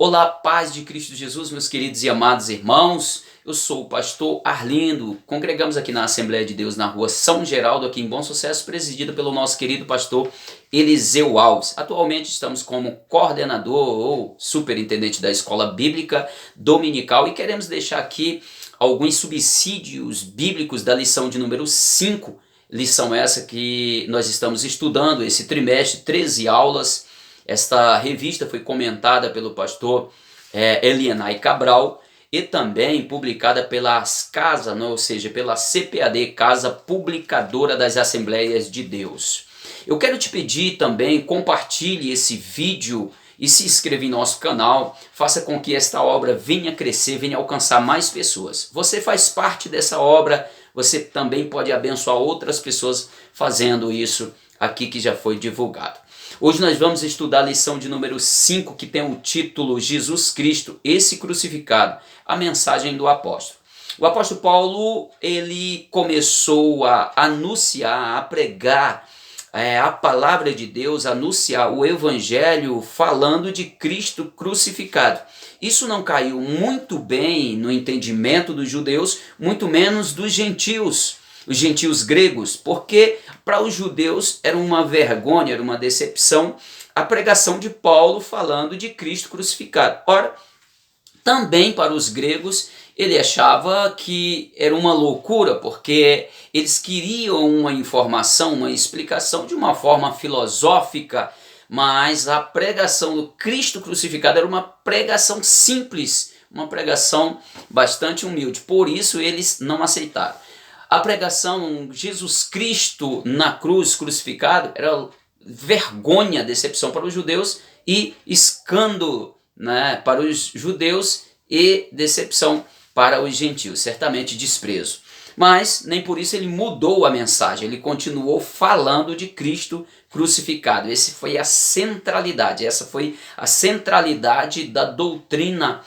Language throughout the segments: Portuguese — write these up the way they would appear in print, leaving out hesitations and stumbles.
Olá, paz de Cristo Jesus, meus queridos e amados irmãos. Eu sou o pastor Arlindo. Congregamos aqui na Assembleia de Deus na rua São Geraldo, aqui em Bom Sucesso, presidida pelo nosso querido pastor Eliseu Alves. Atualmente estamos como coordenador ou superintendente da Escola Bíblica Dominical e queremos deixar aqui alguns subsídios bíblicos da lição de número 5. Lição essa que nós estamos estudando esse trimestre, 13 aulas. Esta revista foi comentada pelo pastor Elienay Cabral e também publicada pelas Casas, ou seja, pela CPAD, Casa Publicadora das Assembleias de Deus. Eu quero te pedir também, compartilhe esse vídeo e se inscreva em nosso canal, faça com que esta obra venha crescer, venha alcançar mais pessoas. Você faz parte dessa obra, você também pode abençoar outras pessoas fazendo isso aqui que já foi divulgado. Hoje nós vamos estudar a lição de número 5, que tem o título Jesus Cristo, esse crucificado, a mensagem do apóstolo. O apóstolo Paulo, ele começou a anunciar, a pregar a palavra de Deus, a anunciar o evangelho falando de Cristo crucificado. Isso não caiu muito bem no entendimento dos judeus, muito menos dos gentios. Os gentios gregos, porque para os judeus era uma vergonha, era uma decepção a pregação de Paulo falando de Cristo crucificado. Ora, também para os gregos ele achava que era uma loucura, porque eles queriam uma informação, uma explicação de uma forma filosófica, mas a pregação do Cristo crucificado era uma pregação simples, uma pregação bastante humilde, por isso eles não aceitaram. A pregação Jesus Cristo na cruz crucificado era vergonha, decepção para os judeus e escândalo, para os judeus e decepção para os gentios, certamente desprezo. Mas nem por isso ele mudou a mensagem, ele continuou falando de Cristo crucificado. Essa foi a centralidade da doutrina,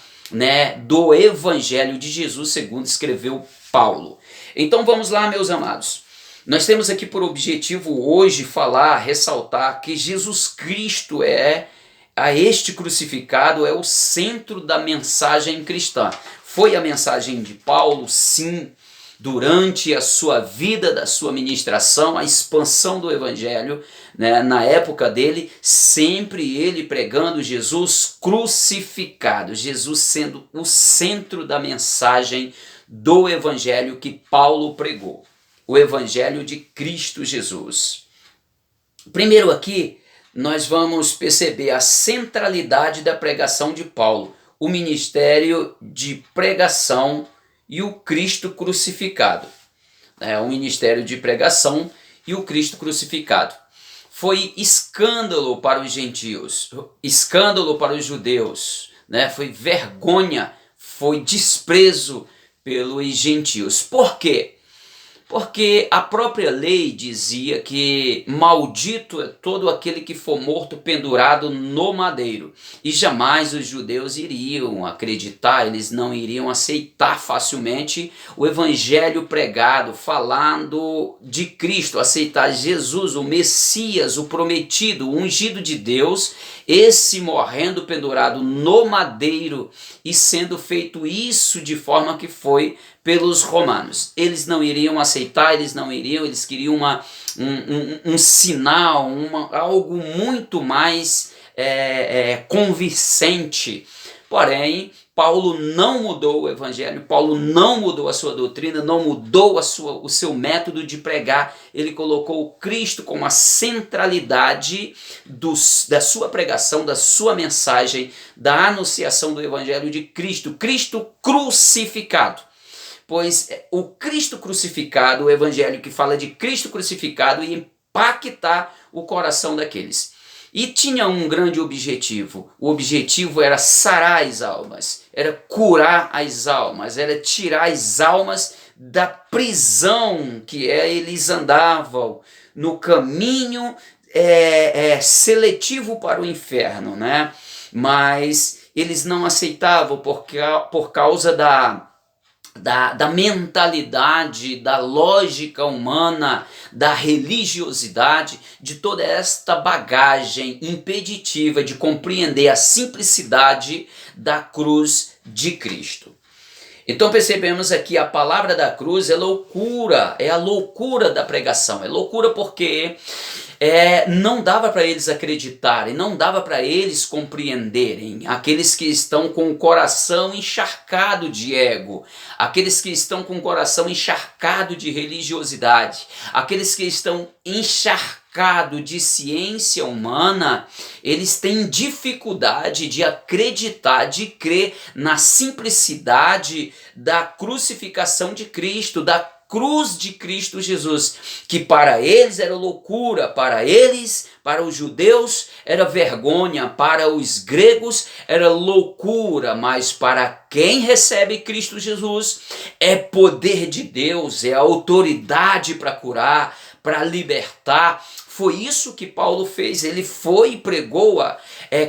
do Evangelho de Jesus, segundo escreveu Paulo. Então vamos lá, meus amados. Nós temos aqui por objetivo hoje falar, ressaltar que Jesus Cristo este crucificado é o centro da mensagem cristã. Foi a mensagem de Paulo, sim, durante a sua vida, da sua ministração, a expansão do evangelho, na época dele, sempre ele pregando Jesus crucificado, Jesus sendo o centro da mensagem do evangelho que Paulo pregou, o evangelho de Cristo Jesus. Primeiro aqui, nós vamos perceber a centralidade da pregação de Paulo, o ministério de pregação e o Cristo crucificado. O ministério de pregação e o Cristo crucificado. Foi escândalo para os gentios, escândalo para os judeus, foi vergonha, foi desprezo pelos gentios. Por quê? Porque a própria lei dizia que maldito é todo aquele que for morto pendurado no madeiro. E jamais os judeus iriam acreditar, eles não iriam aceitar facilmente o evangelho pregado, falando de Cristo, aceitar Jesus, o Messias, o prometido, o ungido de Deus, esse morrendo pendurado no madeiro e sendo feito isso de forma que foi pelos romanos. Eles não iriam aceitar, eles queriam um sinal, algo muito mais convincente. Porém, Paulo não mudou o evangelho, Paulo não mudou a sua doutrina, não mudou o seu método de pregar. Ele colocou Cristo como a centralidade da sua pregação, da sua mensagem, da anunciação do evangelho de Cristo, Cristo crucificado. Pois o Cristo crucificado, o evangelho que fala de Cristo crucificado, ia impactar o coração daqueles. E tinha um grande objetivo. O objetivo era sarar as almas, era curar as almas, era tirar as almas da prisão que eles andavam no caminho seletivo para o inferno, Mas eles não aceitavam por causa da mentalidade, da lógica humana, da religiosidade, de toda esta bagagem impeditiva de compreender a simplicidade da cruz de Cristo. Então percebemos aqui a palavra da cruz é loucura, é a loucura da pregação, é loucura porque não dava para eles acreditarem, não dava para eles compreenderem, aqueles que estão com o coração encharcado de ego, aqueles que estão com o coração encharcado de religiosidade, aqueles que estão encharcados de ciência humana, eles têm dificuldade de acreditar, de crer na simplicidade da crucificação de Cristo, da cruz de Cristo Jesus, que para eles era loucura, para eles, para os judeus era vergonha, para os gregos era loucura, mas para quem recebe Cristo Jesus é poder de Deus, é autoridade para curar, para libertar. Foi isso que Paulo fez, ele foi e pregou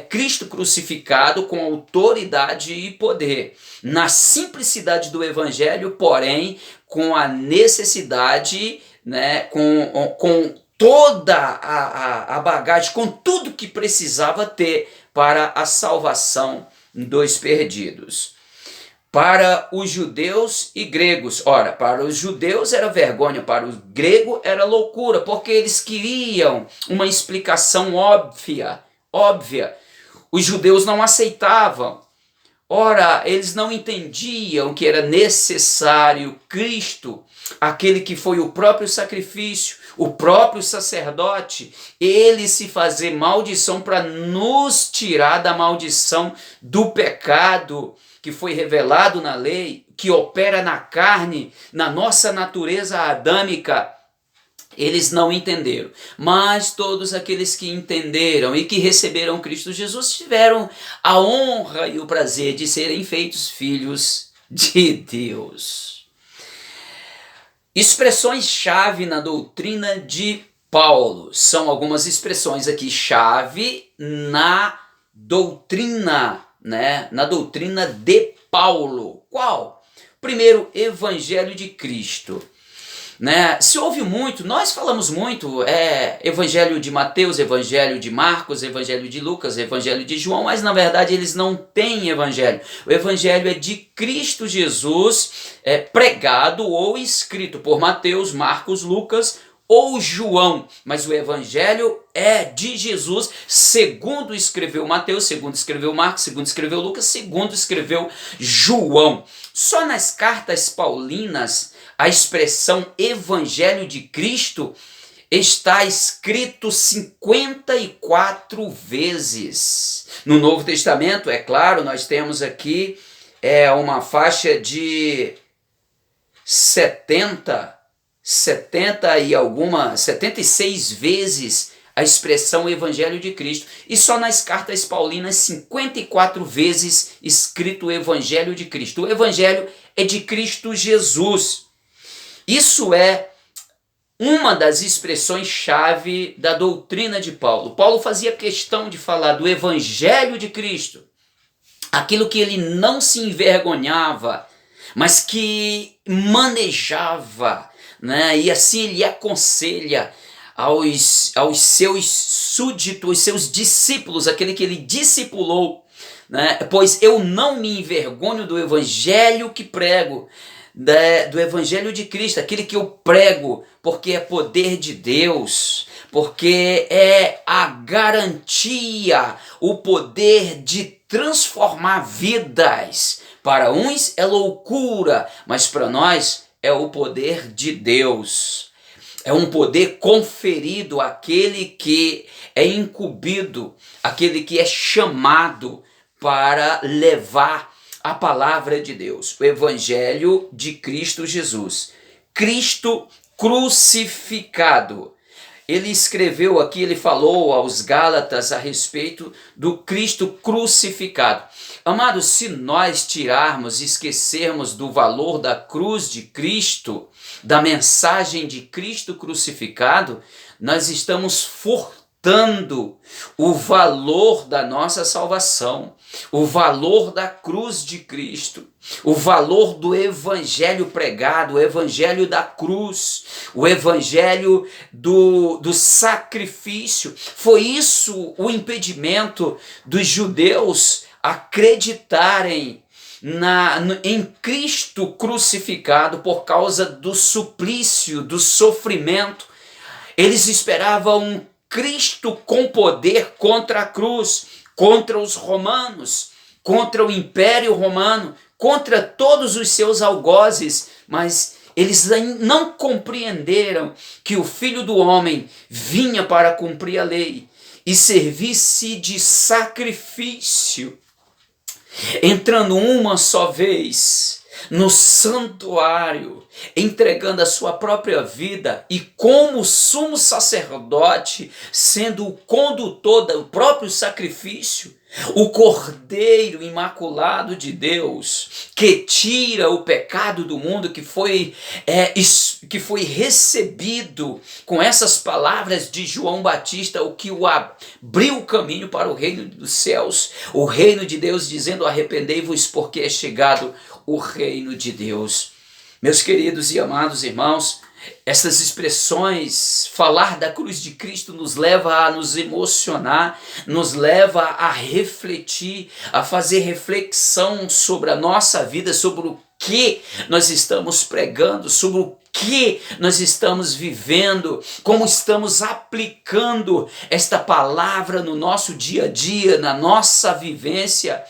Cristo crucificado com autoridade e poder, na simplicidade do evangelho, porém com a necessidade, né, com toda a bagagem, com tudo que precisava ter para a salvação dos perdidos. Para os judeus e gregos, ora, para os judeus era vergonha, para os gregos era loucura, porque eles queriam uma explicação óbvia. Os judeus não aceitavam. Ora, eles não entendiam que era necessário Cristo, aquele que foi o próprio sacrifício, o próprio sacerdote, ele se fazer maldição para nos tirar da maldição do pecado que foi revelado na lei, que opera na carne, na nossa natureza adâmica. Eles não entenderam, mas todos aqueles que entenderam e que receberam Cristo Jesus tiveram a honra e o prazer de serem feitos filhos de Deus. Expressões-chave na doutrina de Paulo. São algumas expressões aqui chave na doutrina, né? Na doutrina de Paulo. Qual? Primeiro, Evangelho de Cristo. Né? Se ouve muito, nós falamos muito, Evangelho de Mateus, Evangelho de Marcos, Evangelho de Lucas, Evangelho de João, mas na verdade eles não têm evangelho. O evangelho é de Cristo Jesus, pregado ou escrito por Mateus, Marcos, Lucas ou João, mas o evangelho é de Jesus, segundo escreveu Mateus, segundo escreveu Marcos, segundo escreveu Lucas, segundo escreveu João. Só nas cartas paulinas a expressão Evangelho de Cristo está escrito 54 vezes. No Novo Testamento, é claro, nós temos aqui uma faixa de 76 vezes a expressão Evangelho de Cristo. E só nas cartas paulinas 54 vezes escrito Evangelho de Cristo. O Evangelho é de Cristo Jesus. Isso é uma das expressões-chave da doutrina de Paulo. Paulo fazia questão de falar do Evangelho de Cristo, aquilo que ele não se envergonhava, mas que manejava, né? E assim ele aconselha aos seus súditos, aos seus discípulos, aquele que ele discipulou, né? Pois eu não me envergonho do Evangelho que prego, do Evangelho de Cristo, aquele que eu prego, porque é poder de Deus, porque é a garantia, o poder de transformar vidas. Para uns é loucura, mas para nós é o poder de Deus. É um poder conferido àquele que é incumbido, àquele que é chamado para levar a palavra de Deus, o Evangelho de Cristo Jesus. Cristo crucificado. Ele escreveu aqui, ele falou aos Gálatas a respeito do Cristo crucificado. Amados, se nós tirarmos, esquecermos do valor da cruz de Cristo, da mensagem de Cristo crucificado, nós estamos furtando ressaltando o valor da nossa salvação, o valor da cruz de Cristo, o valor do evangelho pregado, o evangelho da cruz, o evangelho do sacrifício. Foi isso o impedimento dos judeus acreditarem em Cristo crucificado por causa do suplício, do sofrimento. Eles esperavam um Cristo com poder contra a cruz, contra os romanos, contra o Império Romano, contra todos os seus algozes, mas eles não compreenderam que o Filho do Homem vinha para cumprir a lei e servir-se de sacrifício, entrando uma só vez no santuário, entregando a sua própria vida e como sumo sacerdote, sendo o condutor do próprio sacrifício, o Cordeiro Imaculado de Deus, que tira o pecado do mundo, que foi recebido com essas palavras de João Batista, o que abriu o caminho para o reino dos céus, o reino de Deus, dizendo: arrependei-vos porque é chegado o reino de Deus. Meus queridos e amados irmãos, essas expressões, falar da cruz de Cristo, nos leva a nos emocionar, nos leva a refletir, a fazer reflexão sobre a nossa vida, sobre o que nós estamos pregando, sobre o que nós estamos vivendo, como estamos aplicando esta palavra no nosso dia a dia, na nossa vivência.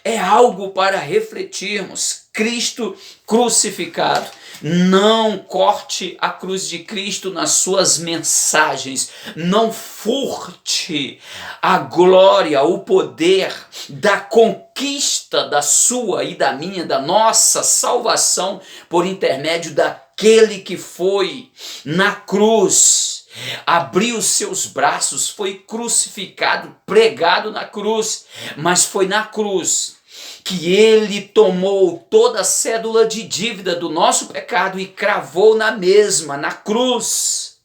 É algo para refletirmos. Cristo crucificado. Não corte a cruz de Cristo nas suas mensagens. Não furte a glória, o poder da conquista da sua e da minha, da nossa salvação por intermédio daquele que foi na cruz, abriu seus braços, foi crucificado, pregado na cruz, mas foi na cruz que ele tomou toda a cédula de dívida do nosso pecado e cravou na mesma, na cruz.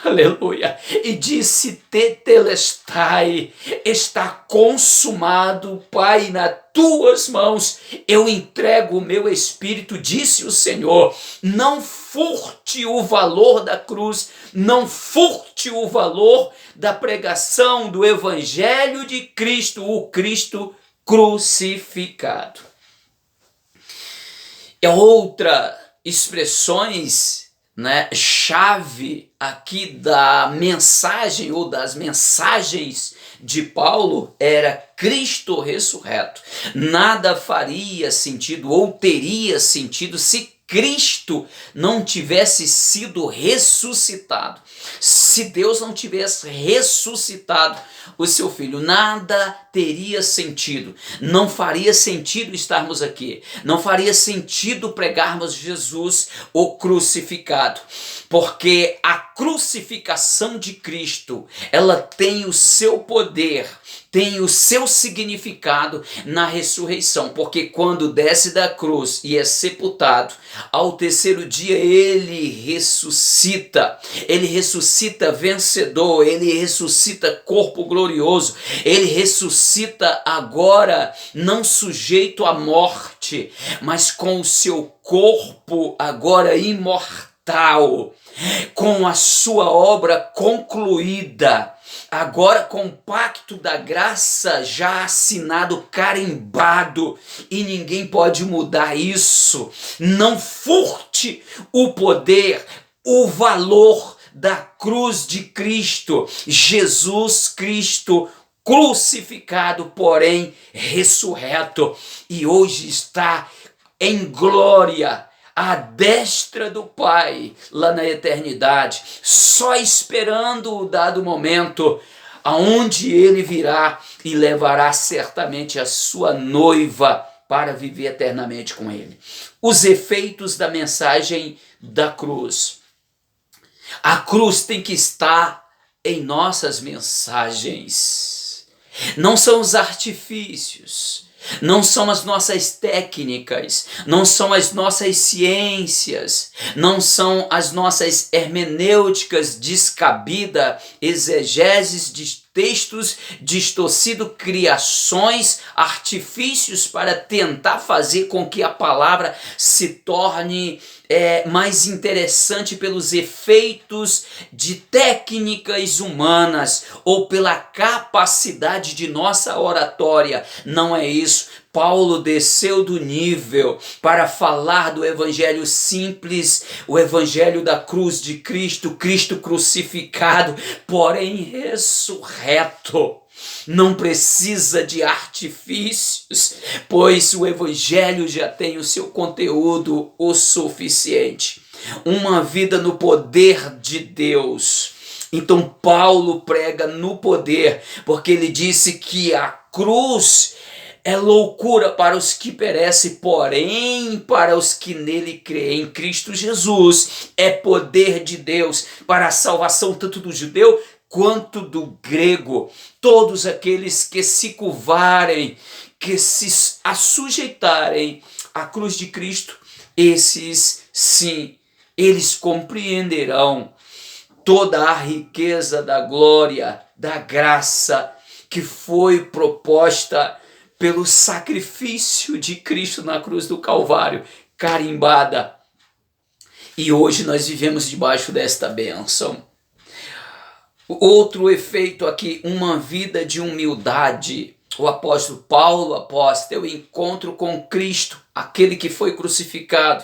Aleluia! E disse: tetelestai, está consumado, Pai, nas tuas mãos eu entrego o meu espírito, disse o Senhor. Não furte o valor da cruz, não furte o valor da pregação do evangelho de Cristo, o Cristo crucificado. É outra expressões, chave aqui da mensagem ou das mensagens de Paulo era Cristo ressurreto. Nada faria sentido ou teria sentido se Cristo não tivesse sido ressuscitado. Se Deus não tivesse ressuscitado o seu filho, nada teria sentido. Não faria sentido estarmos aqui. Não faria sentido pregarmos Jesus, o crucificado. Porque a crucificação de Cristo, ela tem o seu poder, tem o seu significado na ressurreição, porque quando desce da cruz e é sepultado, ao terceiro dia ele ressuscita vencedor, ele ressuscita corpo glorioso, ele ressuscita agora não sujeito à morte, mas com o seu corpo agora imortal, com a sua obra concluída, agora com o pacto da graça já assinado, carimbado, e ninguém pode mudar isso. Não furte o poder, o valor da cruz de Cristo, Jesus Cristo crucificado, porém ressurreto, e hoje está em glória à destra do Pai, lá na eternidade, só esperando o dado momento, aonde ele virá e levará certamente a sua noiva para viver eternamente com ele. Os efeitos da mensagem da cruz. A cruz tem que estar em nossas mensagens. Não são os artifícios, não são as nossas técnicas, não são as nossas ciências, não são as nossas hermenêuticas descabida, exegeses de textos distorcidos, criações, artifícios para tentar fazer com que a palavra se torne mais interessante pelos efeitos de técnicas humanas ou pela capacidade de nossa oratória. Não é isso. Paulo desceu do nível para falar do evangelho simples, o evangelho da cruz de Cristo, Cristo crucificado, porém ressurreto. Não precisa de artifícios, pois o evangelho já tem o seu conteúdo o suficiente. Uma vida no poder de Deus. Então Paulo prega no poder, porque ele disse que a cruz é loucura para os que perecem, porém para os que nele creem. Em Cristo Jesus é poder de Deus para a salvação tanto do judeu quanto do grego. Todos aqueles que se curvarem, que se assujeitarem à cruz de Cristo, esses sim, eles compreenderão toda a riqueza da glória, da graça que foi proposta pelo sacrifício de Cristo na cruz do Calvário, carimbada. E hoje nós vivemos debaixo desta bênção. Outro efeito aqui, uma vida de humildade. O apóstolo Paulo, após ter o encontro com Cristo, aquele que foi crucificado,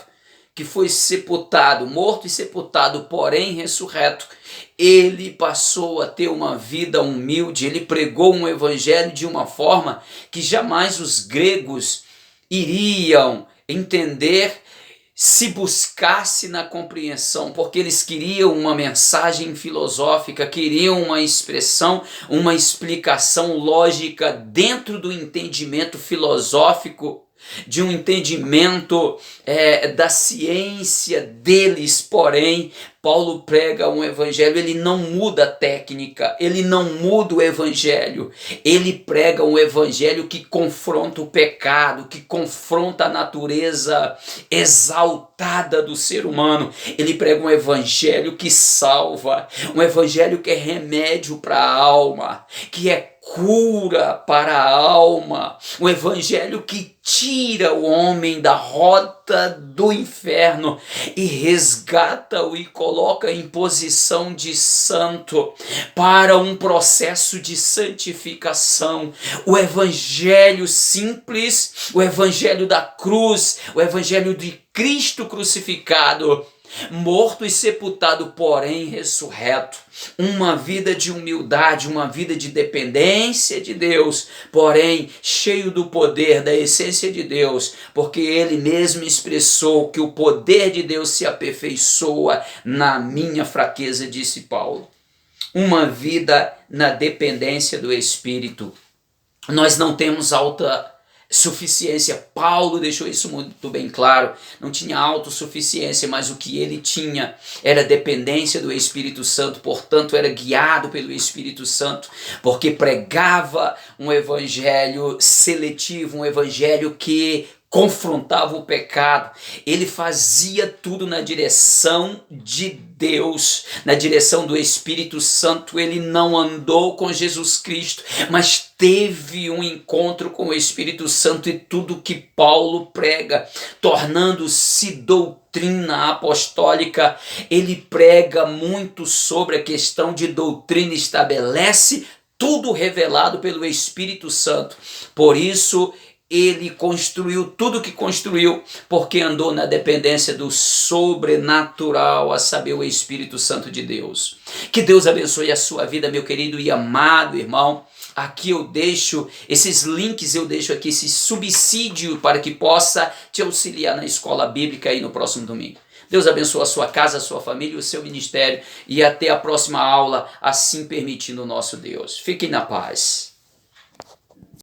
que foi sepultado, morto e sepultado, porém ressurreto, ele passou a ter uma vida humilde, ele pregou um evangelho de uma forma que jamais os gregos iriam entender se buscasse na compreensão, porque eles queriam uma mensagem filosófica, queriam uma expressão, uma explicação lógica dentro do entendimento filosófico, de um entendimento da ciência deles. Porém, Paulo prega um evangelho, ele não muda a técnica, ele não muda o evangelho, ele prega um evangelho que confronta o pecado, que confronta a natureza exaltada do ser humano. Ele prega um evangelho que salva, um evangelho que é remédio para a alma, que é cura para a alma, um evangelho que tira o homem da rota do inferno e resgata-o e coloca em posição de santo para um processo de santificação. O evangelho simples, o evangelho da cruz, o evangelho de Cristo crucificado, morto e sepultado, porém ressurreto. Uma vida de humildade, uma vida de dependência de Deus, porém cheio do poder, da essência de Deus, porque ele mesmo expressou que o poder de Deus se aperfeiçoa na minha fraqueza, disse Paulo. Uma vida na dependência do Espírito. Nós não temos autossuficiência. Paulo deixou isso muito bem claro. Não tinha autossuficiência, mas o que ele tinha era dependência do Espírito Santo. Portanto, era guiado pelo Espírito Santo, porque pregava um evangelho seletivo, um evangelho que confrontava o pecado. Ele fazia tudo na direção de Deus, na direção do Espírito Santo. Ele não andou com Jesus Cristo, mas teve um encontro com o Espírito Santo, e tudo que Paulo prega, tornando-se doutrina apostólica, ele prega muito sobre a questão de doutrina, estabelece tudo revelado pelo Espírito Santo. Por isso, ele construiu tudo que construiu, porque andou na dependência do sobrenatural, a saber, o Espírito Santo de Deus. Que Deus abençoe a sua vida, meu querido e amado irmão. Aqui eu deixo esses links, eu deixo aqui esse subsídio para que possa te auxiliar na escola bíblica aí no próximo domingo. Deus abençoe a sua casa, a sua família, o seu ministério, e até a próxima aula, assim permitindo o nosso Deus. Fiquem na paz.